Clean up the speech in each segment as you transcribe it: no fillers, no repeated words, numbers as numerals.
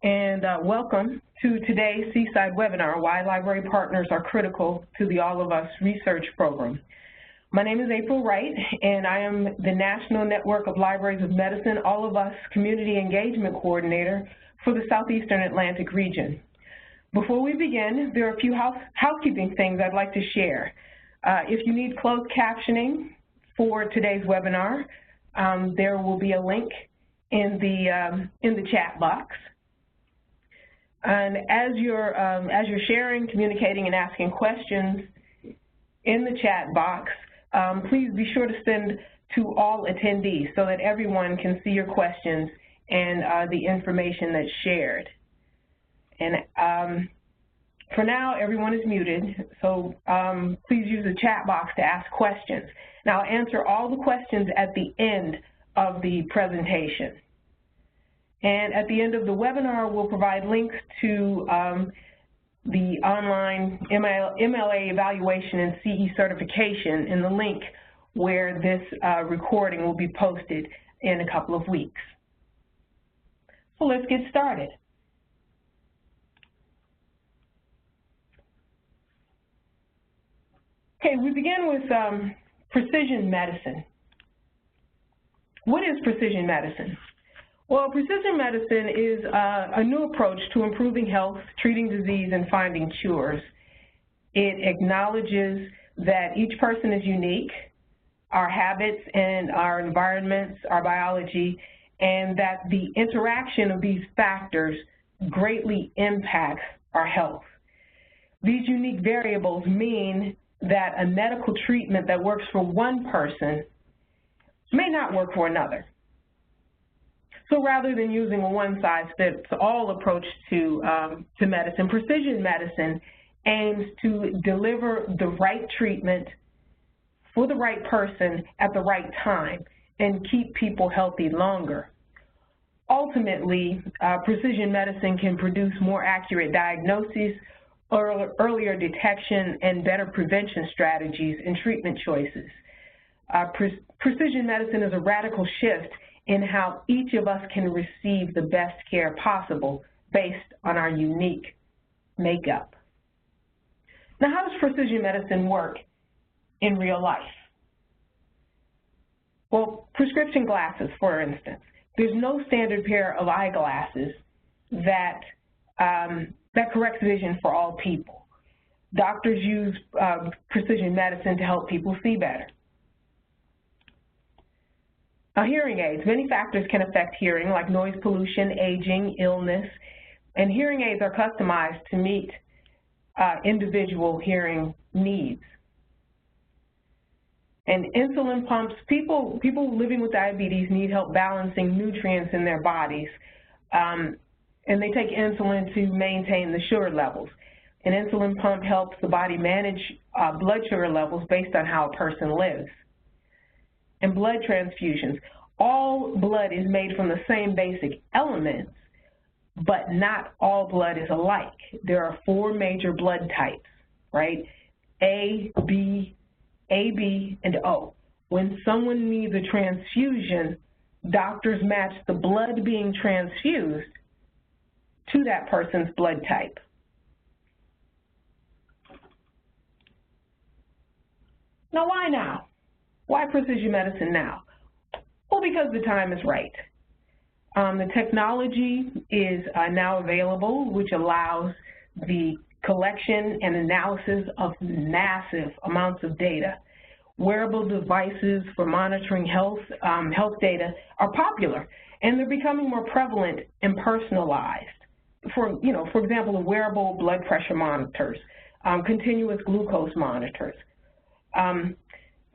And welcome to today's SEAside webinar, Why Library Partners Are Critical to the All of Us Research Program. My name is April Wright, and I am the National Network of Libraries of Medicine, All of Us Community Engagement Coordinator for the Southeastern Atlantic region. Before we begin, there are a few housekeeping things I'd like to share. If you need closed captioning for today's webinar, there will be a link in the chat box. And as you're sharing, communicating, and asking questions in the chat box, please be sure to send to all attendees so that everyone can see your questions and the information that's shared. And for now, everyone is muted, so please use the chat box to ask questions. Now, I'll answer all the questions at the end of the presentation. And at the end of the webinar, we'll provide links to the online MLA evaluation and CE certification in the link where this recording will be posted in a couple of weeks. So let's get started. Okay, we begin with precision medicine. What is precision medicine? Well, precision medicine is a new approach to improving health, treating disease, and finding cures. It acknowledges that each person is unique, our habits and our environments, our biology, and that the interaction of these factors greatly impacts our health. These unique variables mean that a medical treatment that works for one person may not work for another. So rather than using a one-size-fits-all approach to medicine, precision medicine aims to deliver the right treatment for the right person at the right time and keep people healthy longer. Ultimately, precision medicine can produce more accurate diagnoses, earlier detection, and better prevention strategies and treatment choices. Precision medicine is a radical shift in how each of us can receive the best care possible based on our unique makeup. Now, how does precision medicine work in real life? Well, prescription glasses, for instance. There's no standard pair of eyeglasses that corrects vision for all people. Doctors use precision medicine to help people see better. Hearing aids. Many factors can affect hearing, like noise pollution, aging, illness, and hearing aids are customized to meet individual hearing needs. And insulin pumps, people living with diabetes need help balancing nutrients in their bodies, and they take insulin to maintain the sugar levels. An insulin pump helps the body manage blood sugar levels based on how a person lives. And blood transfusions. All blood is made from the same basic elements, but not all blood is alike. There are 4 major blood types, right? A, B, AB, and O. When someone needs a transfusion, doctors match the blood being transfused to that person's blood type. Now, why now? Why precision medicine now? Well, because the time is right. The technology is now available, which allows the collection and analysis of massive amounts of data. Wearable devices for monitoring health data are popular, and they're becoming more prevalent and personalized. For example, the wearable blood pressure monitors, continuous glucose monitors.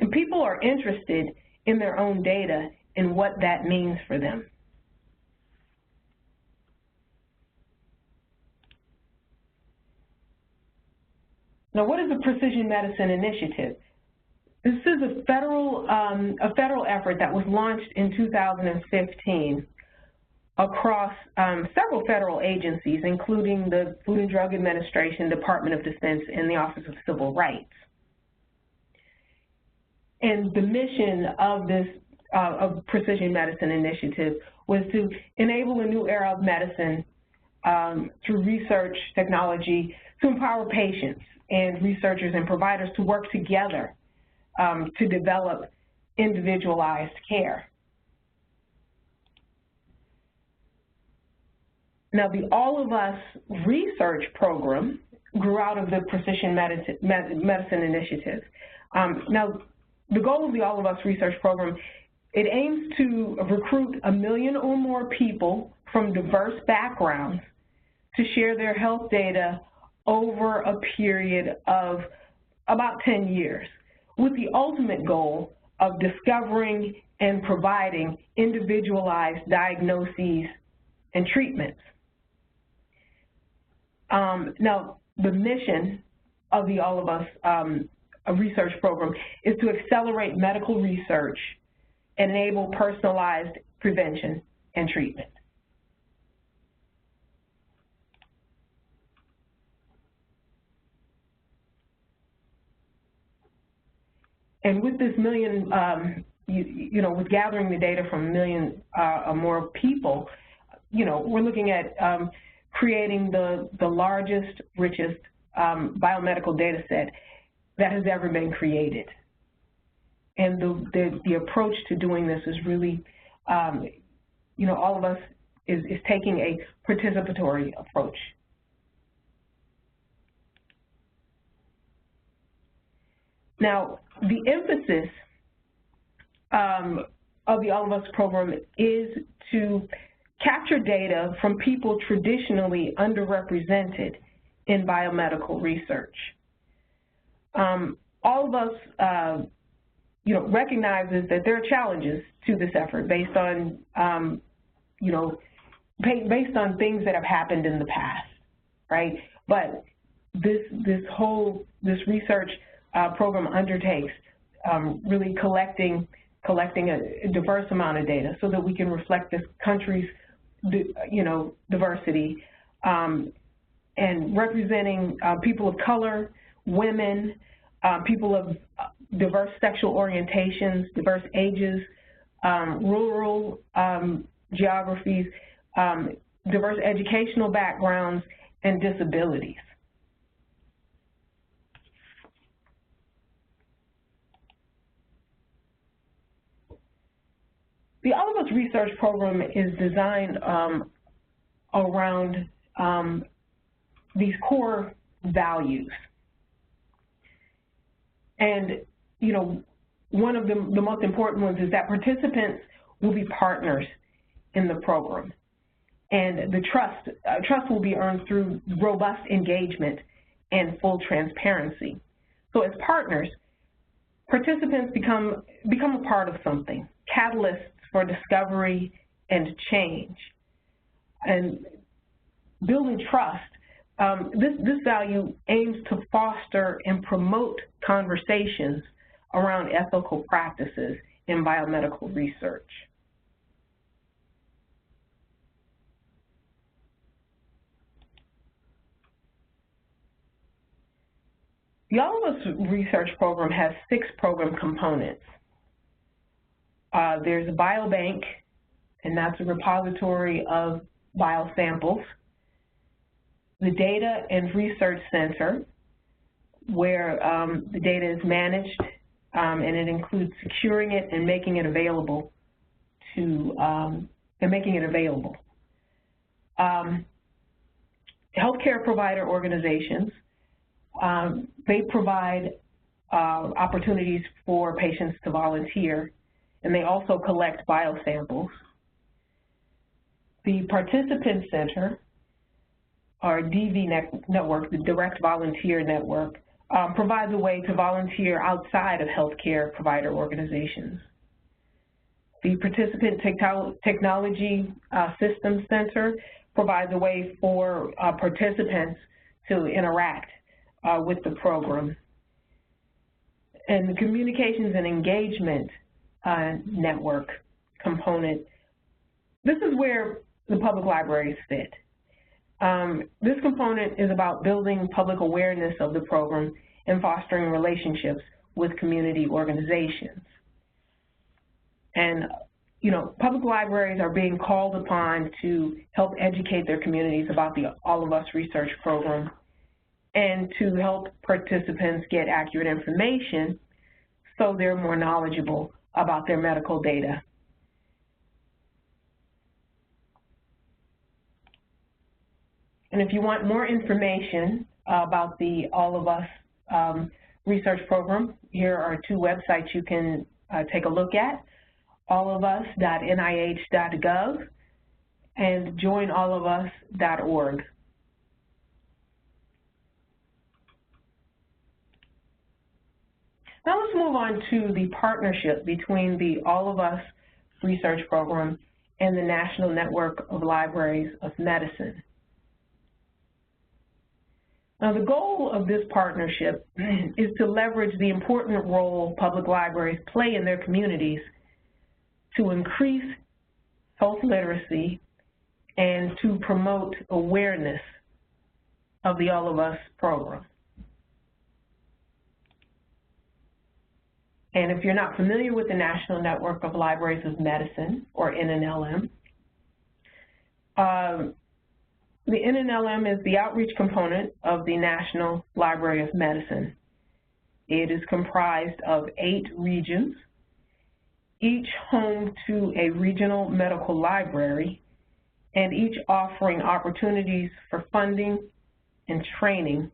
And people are interested in their own data and what that means for them. Now, what is a Precision Medicine Initiative? This is a federal effort that was launched in 2015 across several federal agencies, including the Food and Drug Administration, Department of Defense, and the Office of Civil Rights. And the mission of this Precision Medicine Initiative was to enable a new era of medicine through research technology to empower patients and researchers and providers to work together to develop individualized care. Now, the All of Us research program grew out of the Precision Medicine Initiative. Now, the goal of the All of Us research program, it aims to recruit 1 million or more people from diverse backgrounds to share their health data over a period of about 10 years, with the ultimate goal of discovering and providing individualized diagnoses and treatments. Now, the mission of the All of Us research program is to accelerate medical research and enable personalized prevention and treatment. And with this million, with gathering the data from 1 million or more people, we're looking at creating the largest, richest biomedical data set that has ever been created. And the approach to doing this is really, All of Us is taking a participatory approach. Now, the emphasis of the All of Us program is to capture data from people traditionally underrepresented in biomedical research. All of Us, recognizes that there are challenges to this effort based on, based on things that have happened in the past, right? But this research program undertakes really collecting a diverse amount of data so that we can reflect this country's diversity and representing people of color, women, people of diverse sexual orientations, diverse ages, rural geographies, diverse educational backgrounds, and disabilities. The All of Us research program is designed around these core values. And, one of the most important ones is that participants will be partners in the program. And the trust will be earned through robust engagement and full transparency. So as partners, participants become a part of something, catalysts for discovery and change. And building trust, this value aims to foster and promote conversations around ethical practices in biomedical research. The All of Us research program has 6 program components. There's a biobank, and that's a repository of biosamples. The Data and Research Center, where the data is managed, and it includes securing it and making it available to healthcare provider organizations. They provide opportunities for patients to volunteer, and they also collect biosamples. The Participant Center, our DV network, the Direct Volunteer Network, provides a way to volunteer outside of healthcare provider organizations. The Participant Technology Systems Center provides a way for participants to interact with the program. And the Communications and Engagement Network component, this is where the public libraries fit. This component is about building public awareness of the program and fostering relationships with community organizations. And public libraries are being called upon to help educate their communities about the All of Us research program and to help participants get accurate information so they're more knowledgeable about their medical data. And if you want more information about the All of Us research program, here are two websites you can take a look at: allofus.nih.gov and joinallofus.org. Now let's move on to the partnership between the All of Us research program and the National Network of Libraries of Medicine. Now, the goal of this partnership is to leverage the important role public libraries play in their communities to increase health literacy and to promote awareness of the All of Us program. And if you're not familiar with the National Network of Libraries of Medicine, or NNLM, the NNLM is the outreach component of the National Library of Medicine. It is comprised of 8 regions, each home to a regional medical library, and each offering opportunities for funding and training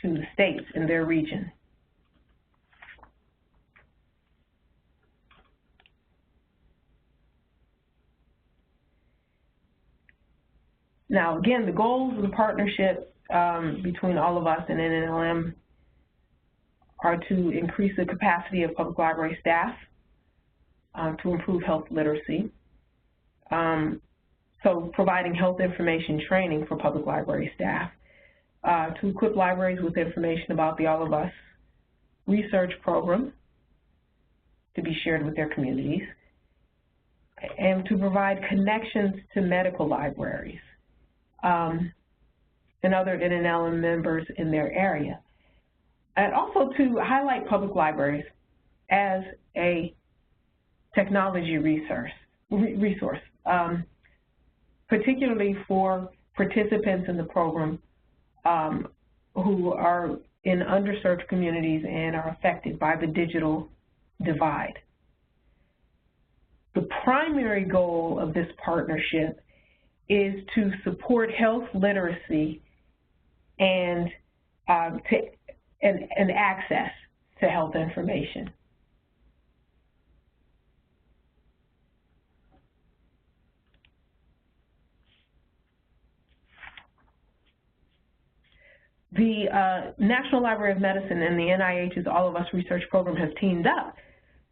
to the states in their region. Now, again, the goals of the partnership between All of Us and NNLM are to increase the capacity of public library staff, to improve health literacy, so providing health information training for public library staff, to equip libraries with information about the All of Us research program to be shared with their communities, and to provide connections to medical libraries and other NNLM members in their area, and also to highlight public libraries as a technology resource, particularly for participants in the program who are in underserved communities and are affected by the digital divide. The primary goal of this partnership is to support health literacy and access to health information. The National Library of Medicine and the NIH's All of Us research program has teamed up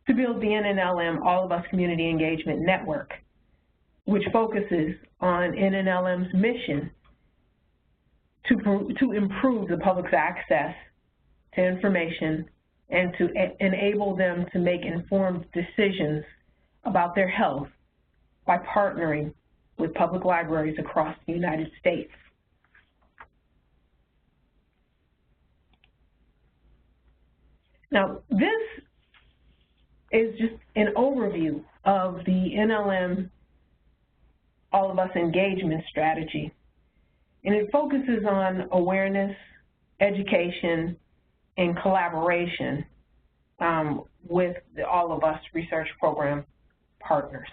to build the NNLM All of Us Community Engagement Network, which focuses on NNLM's mission to improve the public's access to information and to enable them to make informed decisions about their health by partnering with public libraries across the United States. Now, this is just an overview of the NLM All of Us engagement strategy, and it focuses on awareness, education, and collaboration with the All of Us research program partners.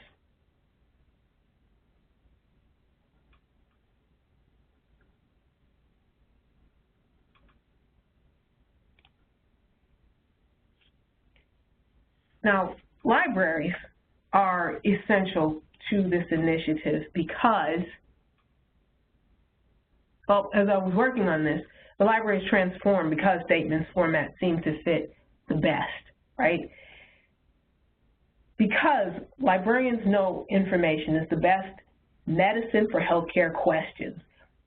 Now, libraries are essential to this initiative because, well, as I was working on this, the library is transformed because statements format seemed to fit the best, right? Because librarians know information is the best medicine for healthcare questions.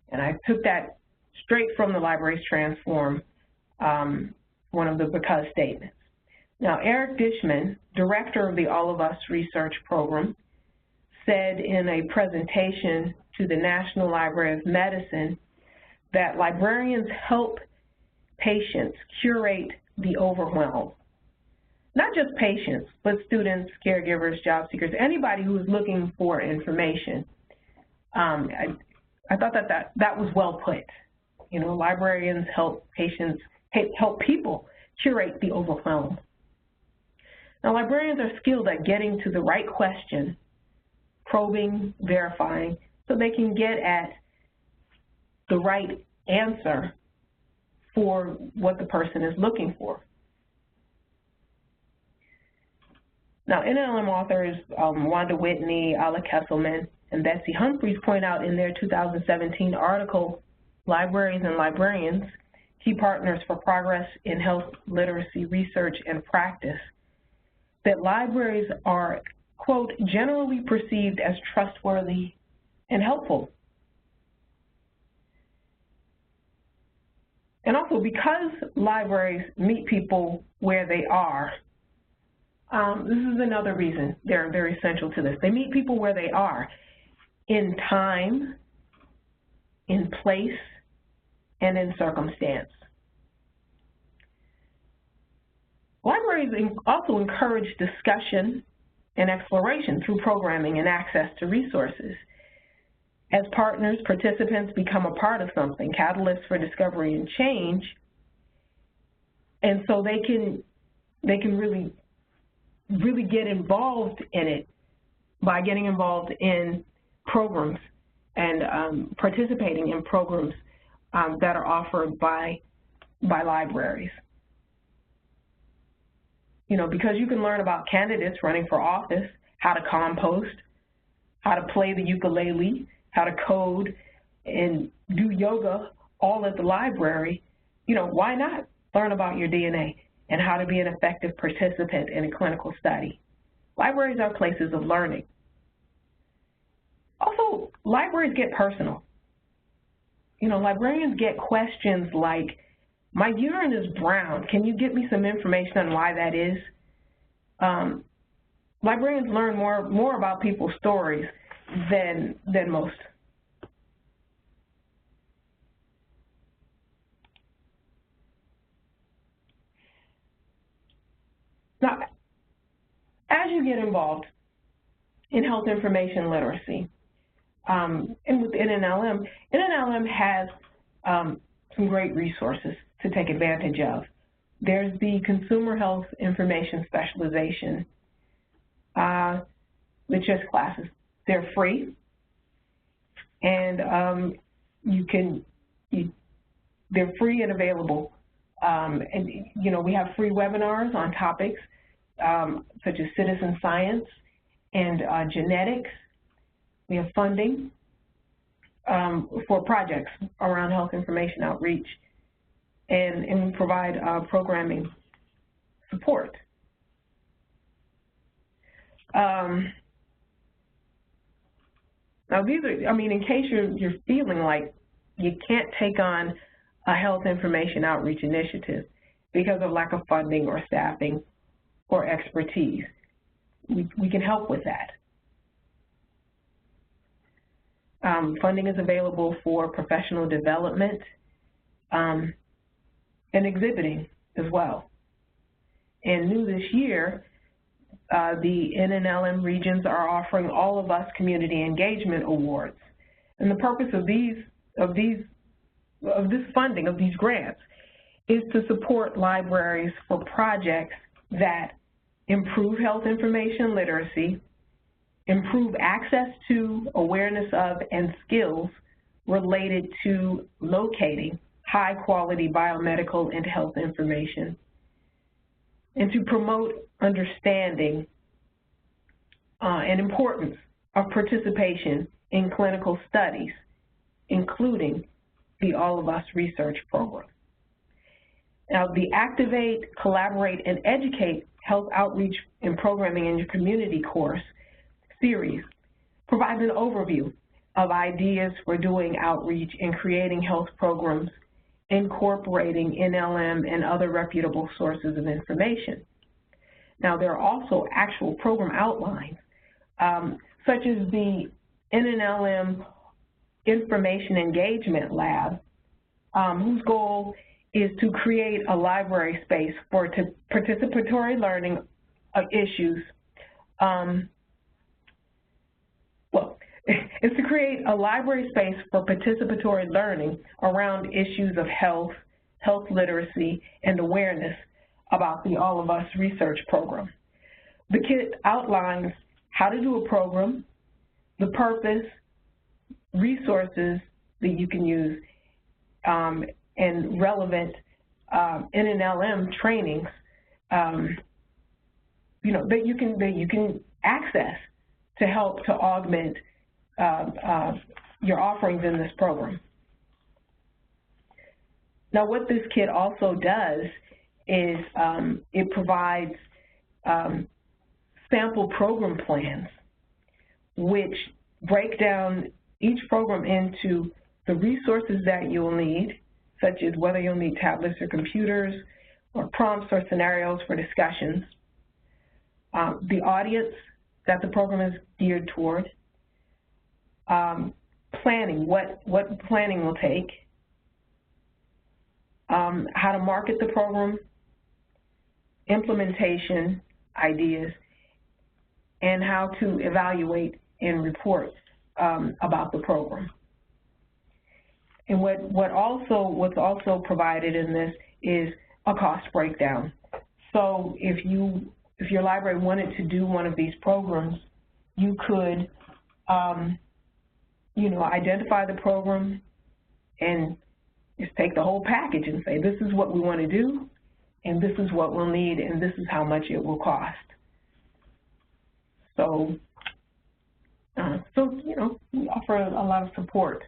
And I took that straight from the Libraries Transform, one of the because statements. Now, Eric Dishman, director of the All of Us research program, said in a presentation to the National Library of Medicine that librarians help patients curate the overwhelm. not just patients, but students, caregivers, job seekers, anybody who is looking for information. I thought that was well put. You know, librarians help people curate the overwhelm. Now, librarians are skilled at getting to the right question, probing, verifying, so they can get at the right answer for what the person is looking for. Now, NNLM authors Wanda Whitney, Ala Kesselman, and Betsy Humphreys point out in their 2017 article, Libraries and Librarians, Key Partners for Progress in Health Literacy Research and Practice, that libraries are, quote, generally perceived as trustworthy and helpful. And also, because libraries meet people where they are, this is another reason they're essential to this. They meet people where they are, in time, in place, and in circumstance. Libraries also encourage discussion and exploration through programming and access to resources. As partners, participants become a part of something, catalysts for discovery and change, and so they can really get involved in it by getting involved in programs and participating in programs that are offered by libraries. You know, because you can learn about candidates running for office, how to compost, how to play the ukulele, how to code, and do yoga all at the library. You know, why not learn about your DNA and how to be an effective participant in a clinical study? Libraries are places of learning. Also, libraries get personal. You know, librarians get questions like, my urine is brown. Can you give me some information on why that is? Librarians learn more about people's stories than most. Now, as you get involved in health information literacy, and with NNLM has some great resources to take advantage of. There's the Consumer Health Information Specialization literature classes. They're free, and they're free and available. And you know, we have free webinars on topics such as citizen science and genetics. We have funding for projects around health information outreach, and we provide programming support. Now these are, I mean, in case you're feeling like you can't take on a health information outreach initiative because of lack of funding or staffing or expertise, we can help with that. Funding is available for professional development and exhibiting as well. And new this year, the NNLM regions are offering All of Us Community Engagement Awards. And the purpose of this funding, of these grants, is to support libraries for projects that improve health information literacy, improve access to, awareness of, and skills related to locating high-quality biomedical and health information, and to promote understanding and importance of participation in clinical studies, including the All of Us research program. Now, the Activate, Collaborate, and Educate Health Outreach and Programming in Your Community course series provides an overview of ideas for doing outreach and creating health programs, incorporating NLM and other reputable sources of information. Now, there are also actual program outlines, such as the NNLM Information Engagement Lab, whose goal is to create a library space for participatory learning issues. It's to create a library space for participatory learning around issues of health, health literacy, and awareness about the All of Us research program. The kit outlines how to do a program, the purpose, resources that you can use, and relevant NNLM trainings, that you can access to help to augment your offerings in this program. Now, what this kit also does is it provides sample program plans, which break down each program into the resources that you'll need, such as whether you'll need tablets or computers, or prompts or scenarios for discussions, the audience that the program is geared toward, planning, what planning will take, how to market the program, implementation ideas, and how to evaluate and report about the program. And what's also provided in this is a cost breakdown. So if your library wanted to do one of these programs, you could identify the program and just take the whole package and say, this is what we want to do, and this is what we'll need, and this is how much it will cost. So, we offer a lot of support.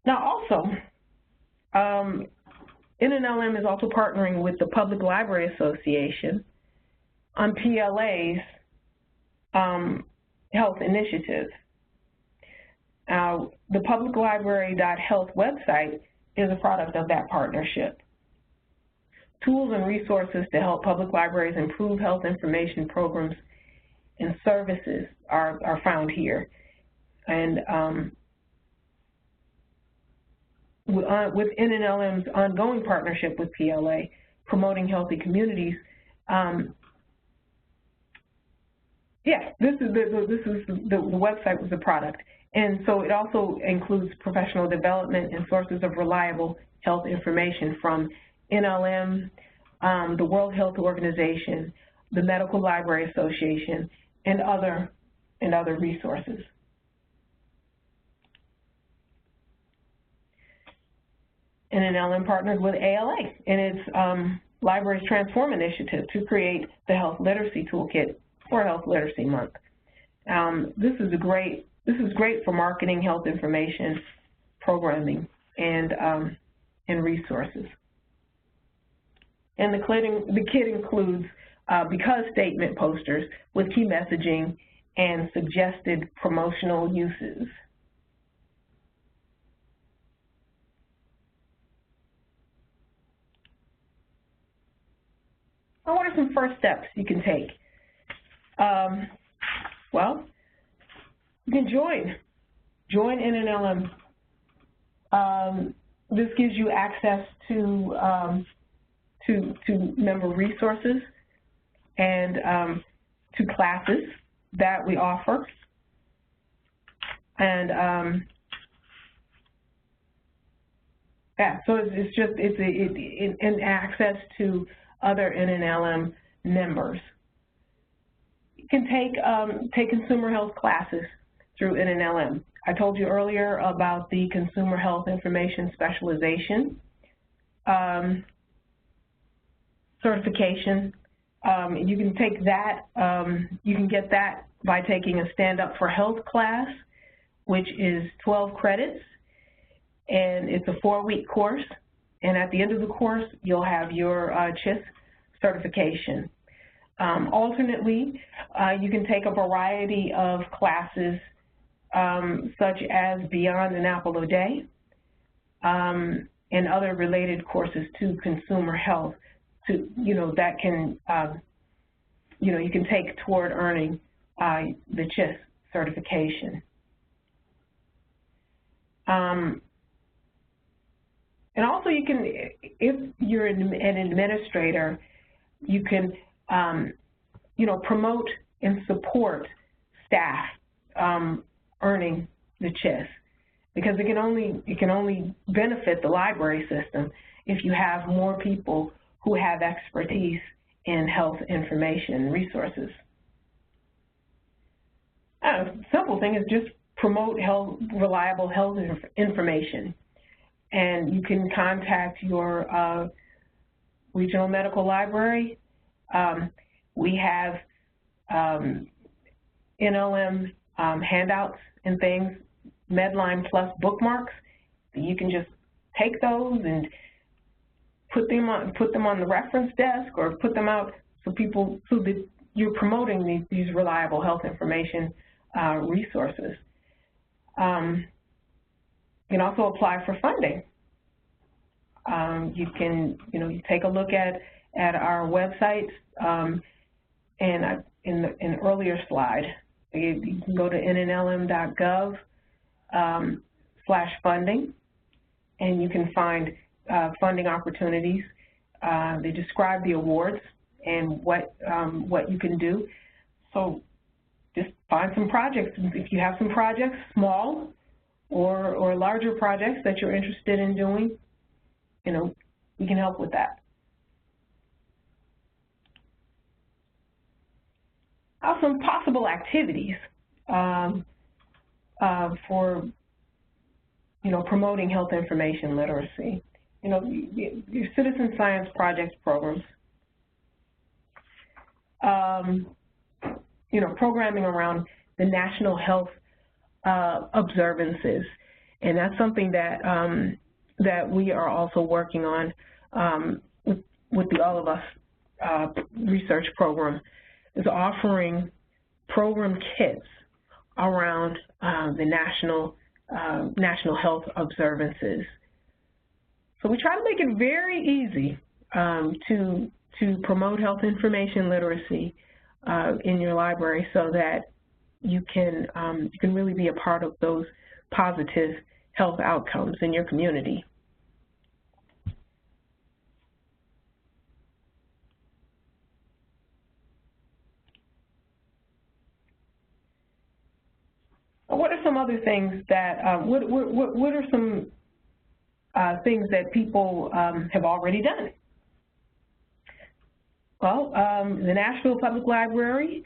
Now, also, NNLM is also partnering with the Public Library Association on PLA's health initiative. The publiclibrary.health website is a product of that partnership. Tools and resources to help public libraries improve health information programs and services are found here. And with NNLM's ongoing partnership with PLA, promoting healthy communities, the website was the product. And so it also includes professional development and sources of reliable health information from NLM, the World Health Organization, the Medical Library Association, and other resources. NNLM partnered with ALA in its Libraries Transform initiative to create the Health Literacy Toolkit for Health Literacy Month. This is great for marketing health information, programming, and resources. And the kit includes because statement posters with key messaging and suggested promotional uses. Now, what are some first steps you can take? Well, you can join NNLM. This gives you access to member resources and to classes that we offer, and so it's access to other NNLM members. You can take consumer health classes through NNLM. I told you earlier about the Consumer Health Information Specialization certification. You can take that, you can get that by taking a Stand Up for Health class, which is 12 credits, and it's a 4-week course. And at the end of the course, you'll have your CHIS certification. Alternately, you can take a variety of classes such as Beyond an Apple a Day and other related courses to consumer health that can, you can take toward earning the CHIS certification. And also you can, if you're an administrator, you can, promote and support staff earning the CHIS, because it can only benefit the library system if you have more people who have expertise in health information resources. A simple thing is just promote reliable health information. And you can contact your regional medical library. We have NLM handouts and things, Medline Plus bookmarks. You can just take those and put them on the reference desk, or put them out so that you're promoting these reliable health information resources. You can also apply for funding. You can, you take a look at our website, and in an earlier slide, you can go to nnlm.gov/funding, and you can find funding opportunities. They describe the awards and what you can do. So just find some projects. If you have some projects, small or larger projects that you're interested in doing, we can help with that. Some possible activities for promoting health information literacy. Your citizen science projects programs. Programming around the national health observances, and that's something that that we are also working on with the All of Us research program, is offering program kits around the national health observances. So we try to make it very easy to promote health information literacy in your library, so that you can really be a part of those positive health outcomes in your community. What are some other things that, what are some things that people have already done? Well, the Nashville Public Library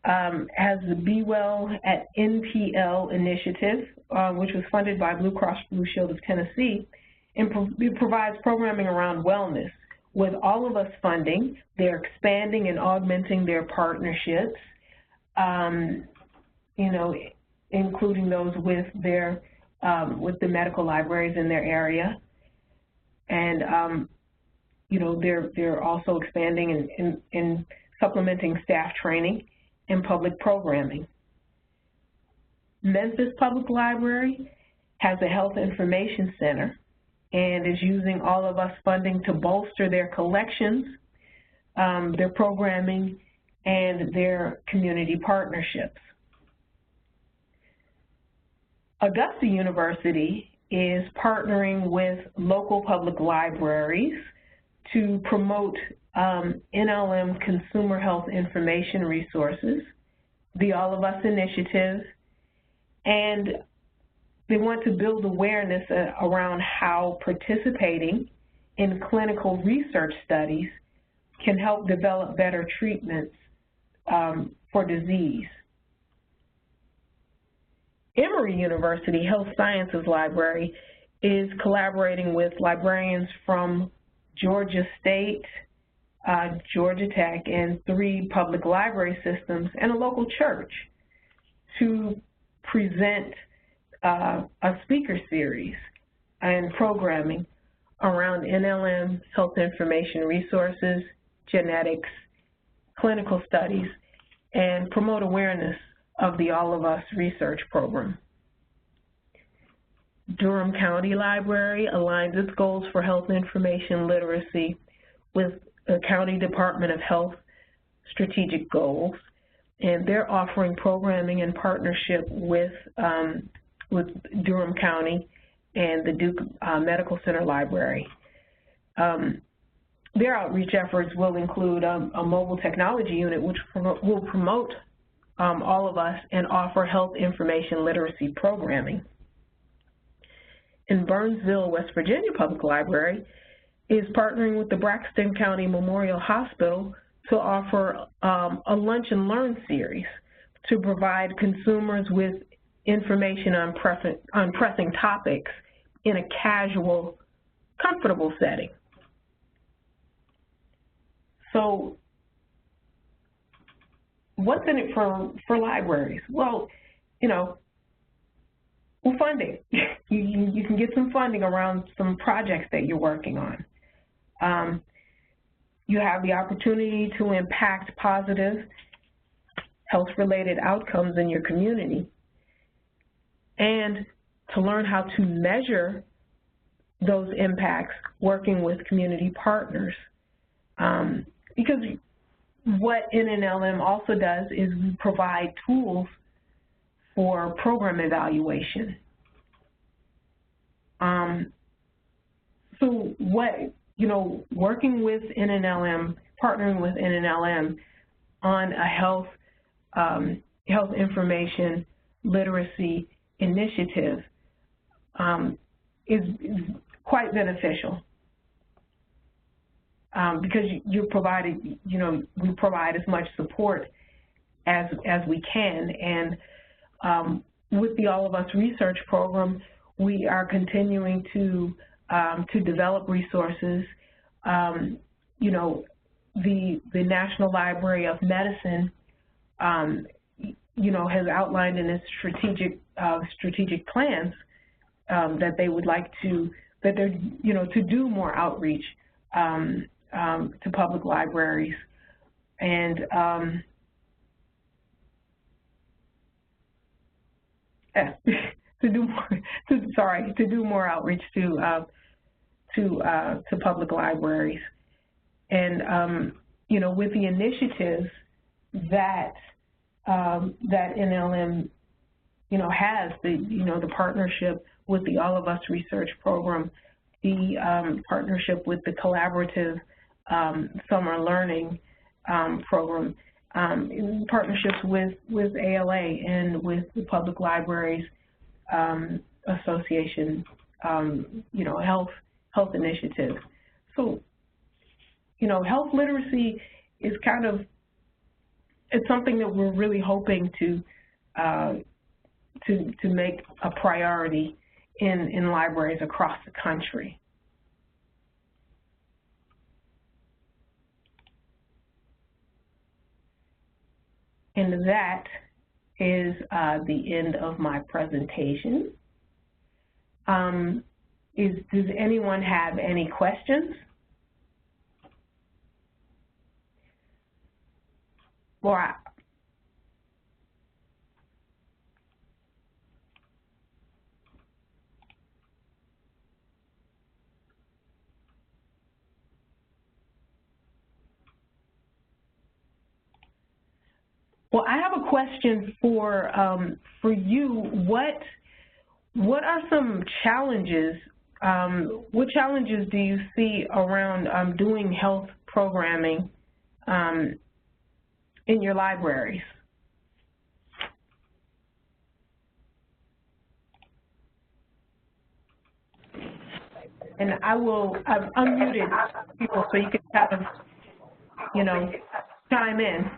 has the Be Well at NPL initiative, which was funded by Blue Cross Blue Shield of Tennessee, and it provides programming around wellness. With All of Us funding, they're expanding and augmenting their partnerships, including those with the medical libraries in their area, and they're also expanding and supplementing staff training and public programming. Memphis Public Library has a health information center and is using All of Us funding to bolster their collections, their programming, and their community partnerships. Augusta University is partnering with local public libraries to promote NLM consumer health information resources, the All of Us initiative, and they want to build awareness around how participating in clinical research studies can help develop better treatments for disease. Emory University Health Sciences Library is collaborating with librarians from Georgia State, Georgia Tech, and 3 public library systems and a local church to present a speaker series and programming around NLM, health information resources, genetics, clinical studies, and promote awareness of the All of Us research program. Durham County Library aligns its goals for health information literacy with the County Department of Health strategic goals, and they're offering programming in partnership with with Durham County and the Duke Medical Center Library. Their outreach efforts will include a mobile technology unit which will promote all of us and offer health information literacy programming. In Burnsville, West Virginia Public Library is partnering with the Braxton County Memorial Hospital to offer a Lunch and Learn series to provide consumers with information on pressing topics in a casual, comfortable setting. So what's in it for libraries? Well, you know, well, funding. You can get some funding around some projects that you're working on. You have the opportunity to impact positive health-related outcomes in your community and to learn how to measure those impacts working with community partners. Because what NNLM also does is we provide tools for program evaluation. So what, you know, working with NNLM, partnering with NNLM on a health information literacy initiative is quite beneficial. Because you provided, you know, we provide as much support as we can, and with the All of Us research program, we are continuing to develop resources. You know, the National Library of Medicine, you know, has outlined in its strategic plans that they would like to, that they're, you know, to do more outreach to public libraries, and to do more outreach to public libraries, and you know, with the initiatives that that NLM, you know, has, the partnership with the All of Us research program, the partnership with the collaborative summer learning program, partnerships with ALA and with the Public Libraries Association, you know, health initiatives. So, you know, health literacy is kind of, it's something that we're really hoping to make a priority in libraries across the country. And that is the end of my presentation. Does anyone have any questions? Laura. Well, I have a question for you. What are some challenges? What challenges do you see around doing health programming in your libraries? And I've unmuted people so you can kind of, you know, chime in.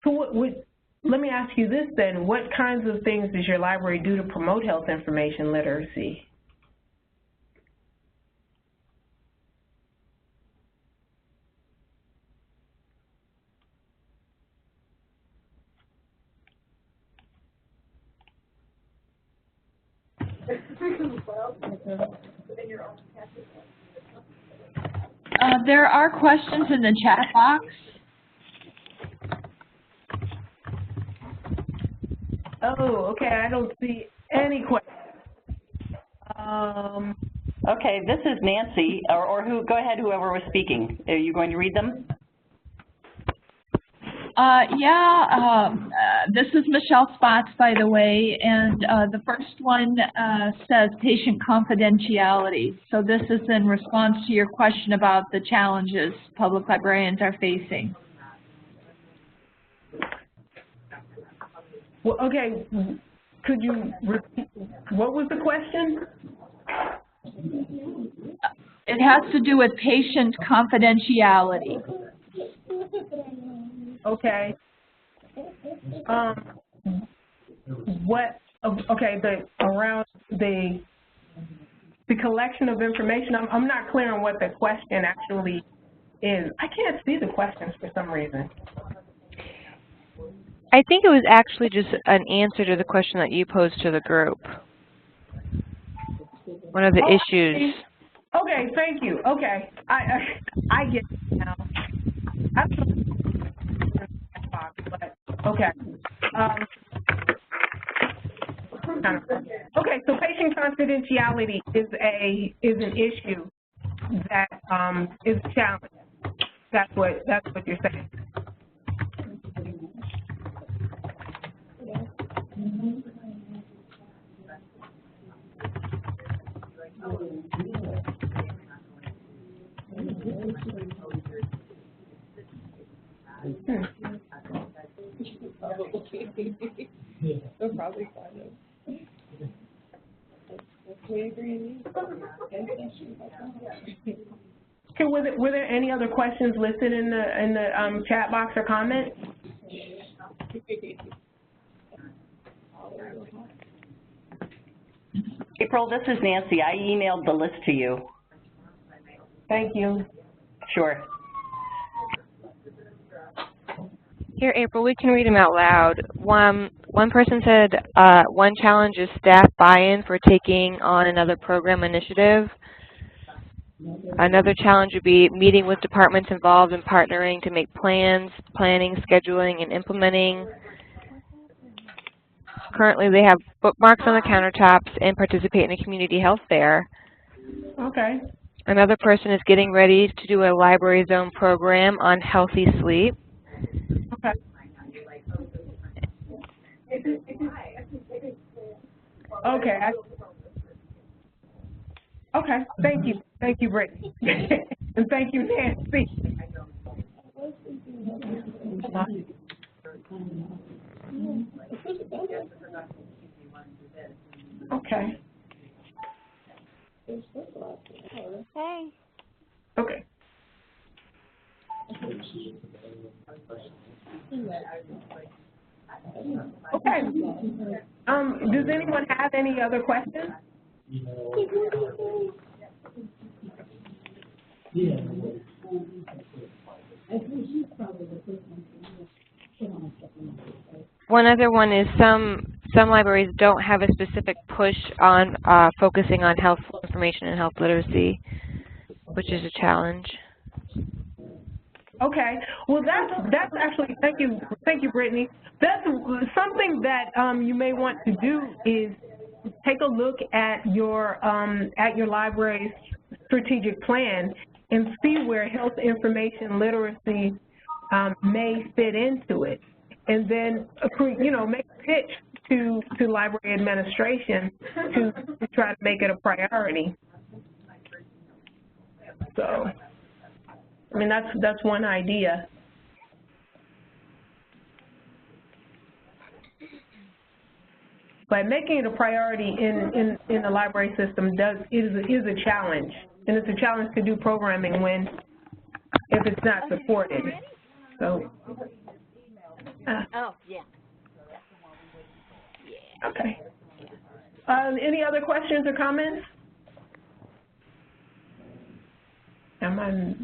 So let me ask you this then. What kinds of things does your library do to promote health information literacy? There are questions in the chat box. Oh, okay. I don't see any questions. Okay, this is Nancy, or who? Go ahead, whoever was speaking. Are you going to read them? This is Michelle Spots, by the way, and the first one says patient confidentiality. So this is in response to your question about the challenges public librarians are facing. Well, okay, could you repeat, what was the question? It has to do with patient confidentiality. Okay. Around the collection of information, I'm not clear on what the question actually is. I can't see the questions for some reason. I think it was actually just an answer to the question that you posed to the group. One of the issues. Okay, thank you. Okay, I get it now. But okay. Okay, so patient confidentiality is an issue that is a challenge. That's what you're saying. They'll probably find it. We agree. Okay, were there any other questions listed in the chat box or comments? April, this is Nancy. I emailed the list to you. Thank you. Sure. Here, April, we can read them out loud. One person said one challenge is staff buy-in for taking on another program initiative. Another challenge would be meeting with departments involved in partnering to make plans, planning, scheduling, and implementing. Currently, they have bookmarks on the countertops and participate in a community health fair. Okay. Another person is getting ready to do a library zone program on healthy sleep. Okay. Okay. Okay. Thank you. Thank you, Brittany. And thank you, Nancy. Okay. Hey. Okay. Okay. Does anyone have any other questions? One other one is some libraries don't have a specific push on focusing on health information and health literacy, which is a challenge. Okay. Well, that's actually, thank you, Brittany. That's something that you may want to do is take a look at your library's strategic plan and see where health information literacy may fit into it, and then make a pitch to library administration to try to make it a priority. So, I mean, that's one idea. But making it a priority in the library system is a challenge, and it's a challenge to do programming if it's not supported. So. Oh, yeah. Okay. Any other questions or comments? Am I?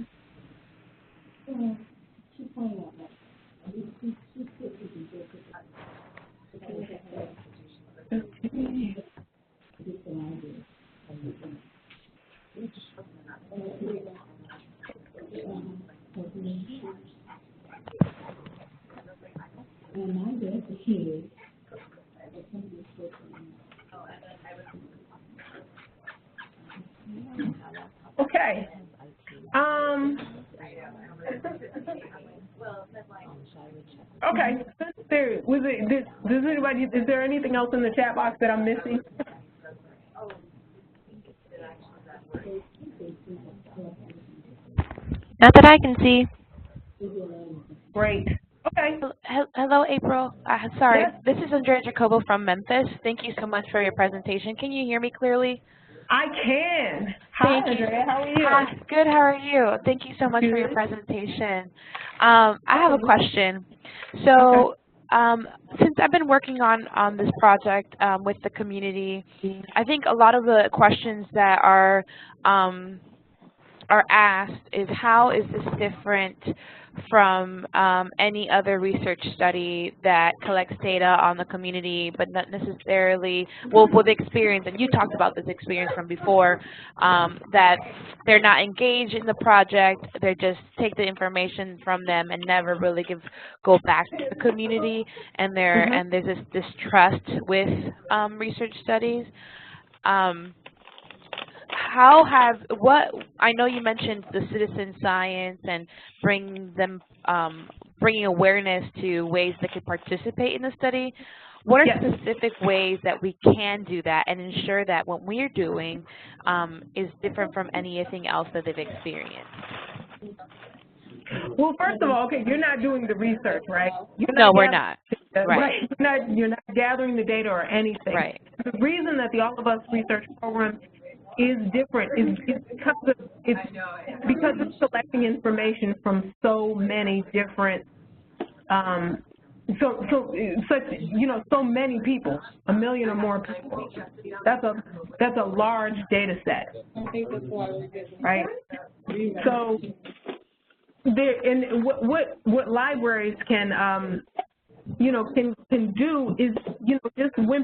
Okay. Okay. Okay. Does anybody, is there anything else in the chat box that I'm missing? Not that I can see. Great. Okay. Hello, April. Sorry, Yes. this is Andrea Jacobo from Memphis. Thank you so much for your presentation. Can you hear me clearly? I can. Hi, Andrea. How are you? Hi. Good. How are you? Thank you so much for your presentation. I have a question. So, since I've been working on this project with the community, I think a lot of the questions that are asked is, how is this different from any other research study that collects data on the community, but not necessarily, well, with experience, and you talked about this experience from before, that they're not engaged in the project, they just take the information from them and never really go back to the community, and and there's this distrust with research studies. I know you mentioned the citizen science and bringing awareness to ways they could participate in the study. What are specific ways that we can do that and ensure that what we're doing is different from anything else that they've experienced? Well, first of all, okay, you're not doing the research, right? No, we're not. Right. You're not gathering the data or anything. Right. The reason that the All of Us research program is different is because it's collecting information from so many different so many people, 1 million or more people. That's a large data set. Right? So what libraries can can do is, just when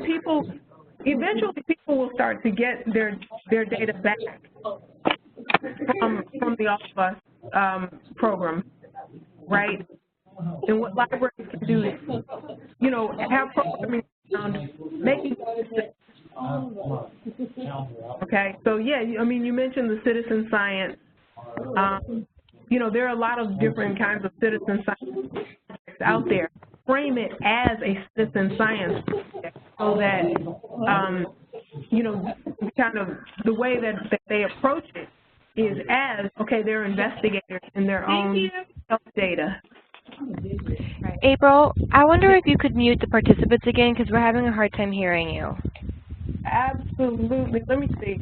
eventually people will start to get their data back from the All of Us program, right? And what libraries can do is, have programming around making okay, so yeah, you mentioned the citizen science. There are a lot of different kinds of citizen science projects out there. Frame it as a citizen science project so that, kind of the way that they approach it is as, okay, they're investigators in their own health data. Right. April, I wonder if you could mute the participants again, because we're having a hard time hearing you. Absolutely. Let me see.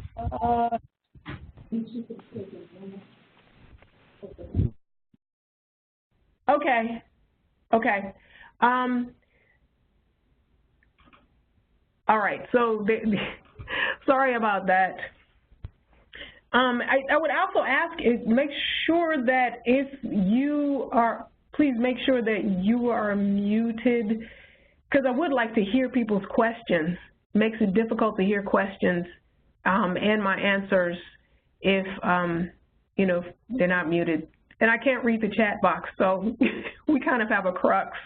Okay. Okay. All right. So, sorry about that. I would also ask, make sure that if you are, please make sure that you are muted, because I would like to hear people's questions. It makes it difficult to hear questions and my answers if, if they're not muted. And I can't read the chat box, so we kind of have a crux.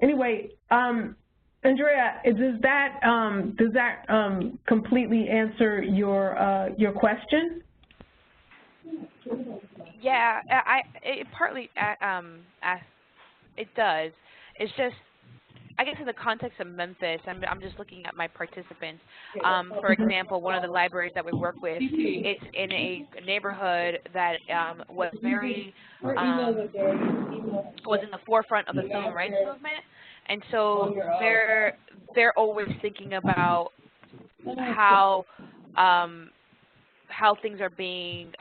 Anyway, Andrea, does that completely answer your question? Yeah, it partly it does. It's just, I guess in the context of Memphis, I'm just looking at my participants. For example, one of the libraries that we work with, it's in a neighborhood that was very was in the forefront of the civil rights movement, and so they're always thinking about how things are being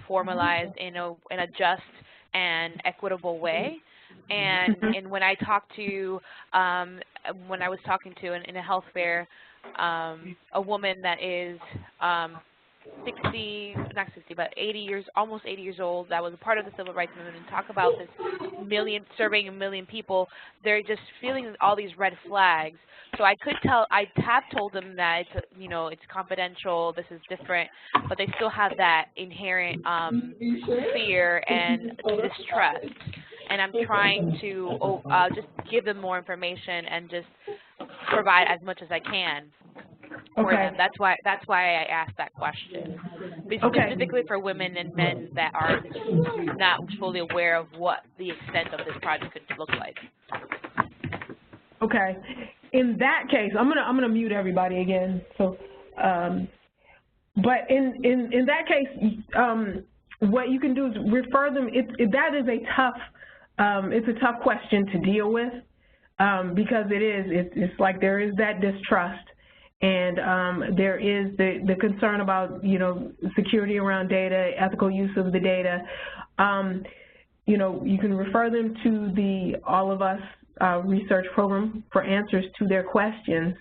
formalized in a just and equitable way. And when I talked to, when I was talking to in a health fair, a woman that is 60, not 60, but 80 years, almost 80 years old, that was a part of the civil rights movement, and talk about this surveying a million people, they're just feeling all these red flags. So I could tell, I have told them that it's, it's confidential, this is different, but they still have that inherent fear and distrust. And I'm trying to just give them more information and just provide as much as I can for them. That's why I asked that question. Specifically for women and men that are not fully aware of what the extent of this project could look like. Okay. In that case, I'm gonna mute everybody again. So, but in that case, what you can do is refer them. That is a tough. It's a tough question to deal with because it's like there is that distrust. And there is the concern about, security around data, ethical use of the data. You can refer them to the All of Us research program for answers to their questions.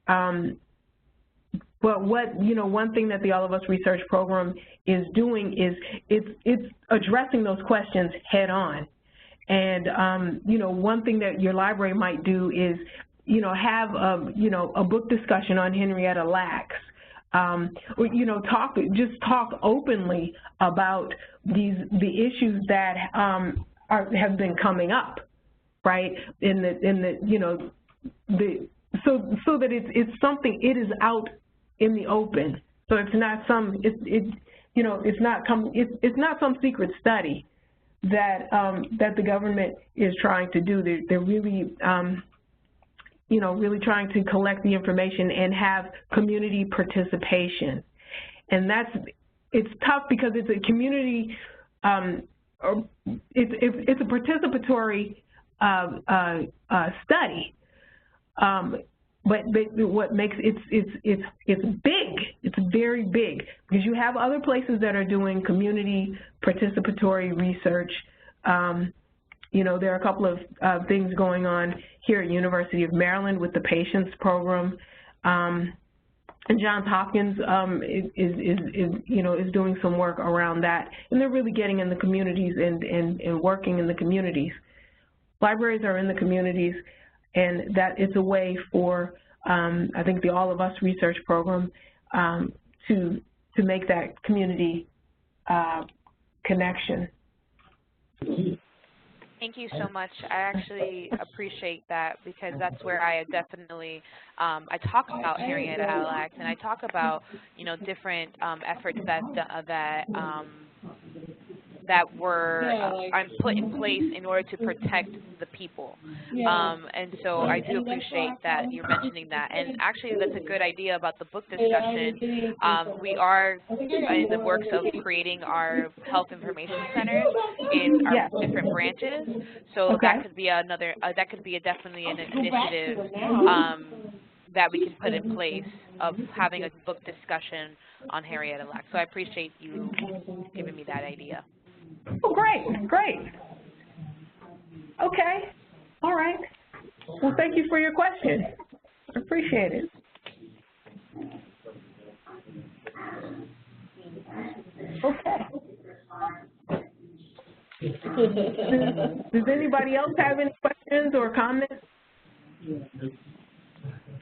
But one thing that the All of Us research program is doing is it's addressing those questions head on. And, one thing that your library might do is have a book discussion on Henrietta Lacks, or talk openly about the issues that have been coming up, right? So that it's something, it is out in the open. So it's not some it's not some secret study that that the government is trying to do. They're really really trying to collect the information and have community participation. And it's tough because it's a community, it's a participatory study. But what makes it's big, it's very big, because you have other places that are doing community participatory research. There are a couple of things going on here at University of Maryland with the Patients Program, and Johns Hopkins is doing some work around that, and they're really getting in the communities and working in the communities. Libraries are in the communities, and that it's a way for I think the All of Us research program to make that community connection. Thank you so much. I actually appreciate that, because that's where I definitely, I talk about Henrietta Lacks, and I talk about, different efforts that were put in place in order to protect the people. And so I do appreciate that you're mentioning that. And actually, that's a good idea about the book discussion. We are in the works of creating our health information centers in our different branches. So that could be another, that could be definitely an initiative that we can put in place of having a book discussion on Henrietta Lacks. So I appreciate you giving me that idea. Oh, great, great. Okay, all right. Well, thank you for your question. I appreciate it. Okay. Does anybody else have any questions or comments?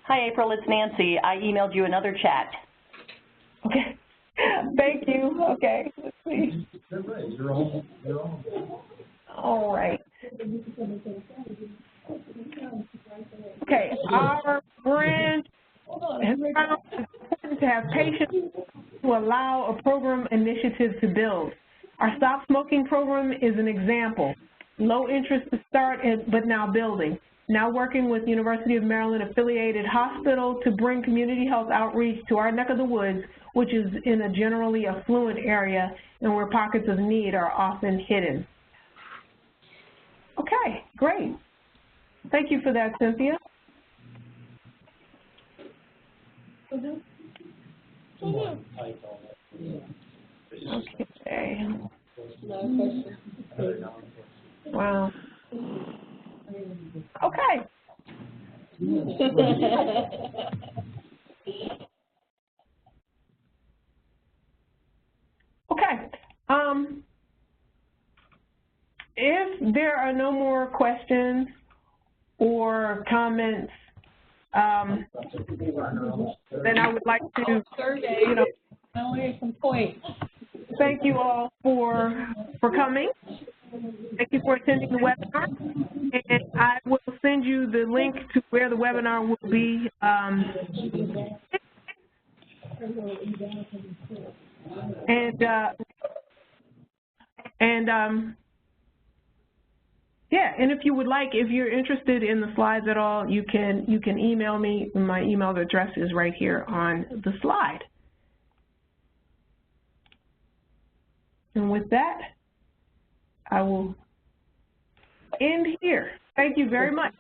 Hi, April, it's Nancy. I emailed you another chat. Okay. Thank you. Okay, let's see. All right. Okay, our branch has found it important to have patients to allow a program initiative to build. Our Stop Smoking program is an example. Low interest to start, but now building. Now working with University of Maryland affiliated hospital to bring community health outreach to our neck of the woods, which is in a generally affluent area and where pockets of need are often hidden. Okay, great. Thank you for that, Cynthia. Okay. Wow. Okay. Okay. If there are no more questions or comments, then I would like to, Only some points. thank you all for coming. Thank you for attending the webinar. And I will send you the link to where the webinar will be. Yeah, and if you would like, if you're interested in the slides at all, you can email me. My email address is right here on the slide. And with that, I will end here. Thank you very much.